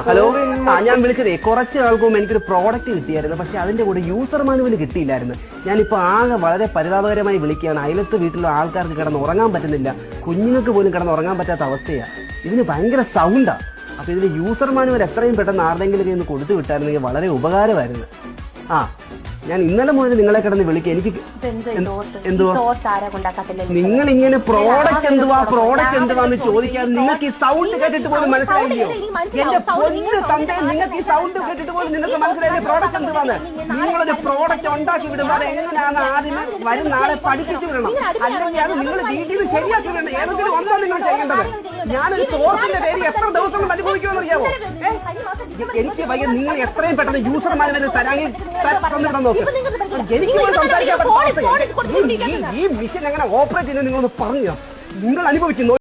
Hello, ഞാൻ വിളിച്ചതേ കുറച്ച് നാൾക്ക് മുമ്പ് എനിക്കൊരു പ്രോഡക്റ്റ് കിട്ടിയായിരുന്നു. പക്ഷെ അതിന്റെ കൂടെ യൂസർ മാനുവൽ കിട്ടിയില്ലായിരുന്നു. ഞാനിപ്പോ ആകെ വളരെ പരിതാപകരമായി വിളിക്കുകയാണ്. അയലത്ത് വീട്ടിലുള്ള ആൾക്കാർക്ക് കിടന്ന് ഉറങ്ങാൻ പറ്റുന്നില്ല. കുഞ്ഞുങ്ങൾക്ക് പോലും കിടന്ന് ഉറങ്ങാൻ പറ്റാത്ത അവസ്ഥയാണ്. ഇതിന് ഭയങ്കര സൗണ്ടാ. അപ്പൊ ഇതിന് യൂസർ മാനുവൽ എത്രയും പെട്ടെന്ന് ആരുടെങ്കിലും ഇന്ന് കൊടുത്തു വിട്ടായിരുന്നെങ്കിൽ വളരെ ഉപകാരമായിരുന്നു. ഞാൻ ഇന്നലെ മുതൽ നിങ്ങളെ കിടന്ന് വിളിക്കുക. എനിക്ക് എന്തുവാ നിങ്ങൾ ഇങ്ങനെ പ്രോഡക്റ്റ് എന്തുവാന്ന് ചോദിക്കാൻ നിങ്ങൾക്ക് ഈ സൗണ്ട് കേട്ടിട്ട് പോലും മനസ്സിലായില്ലയോ? എന്റെ പൊന്ന് തന്റെ നിങ്ങൾക്ക് ഈ സൗണ്ട് കേട്ടിട്ട് പോലും നിങ്ങൾക്ക് മനസ്സിലായില്ലേ പ്രോഡക്റ്റ് എന്തുവാന്ന്? നിങ്ങളൊരു പ്രോഡക്റ്റ് ഉണ്ടാക്കി വിടുമ്പോൾ അത് എങ്ങനെയാണ് ആദ്യമേ വരും നാളെ പഠിപ്പിച്ചു വിടണം. അല്ലെങ്കിൽ അത് നിങ്ങൾ വീട്ടിൽ ശരിയാക്കി വിടണം. ഏതെങ്കിലും ഒന്നോ നിങ്ങൾ ചെയ്യേണ്ടത്. ഞാനൊരു സോഴ്സിന്റെ പേര് എത്ര ദിവസം കൊണ്ട് അനുഭവിക്കുമെന്ന് അറിയാമോ? എനിക്ക് വയ്യ. നിങ്ങൾ എത്രയും പെട്ടെന്ന് യൂസർ മാനുവൽ തരാമെങ്കിൽ തന്നിടാൻ നോക്ക്. എനിക്ക് സംസാരിക്കാൻ ഈ മിഷൻ എങ്ങനെ ഓപ്പറേറ്റ് ചെയ്യുന്നത് നിങ്ങളൊന്ന് പറഞ്ഞു. നിങ്ങൾ അനുഭവിക്കുന്നു.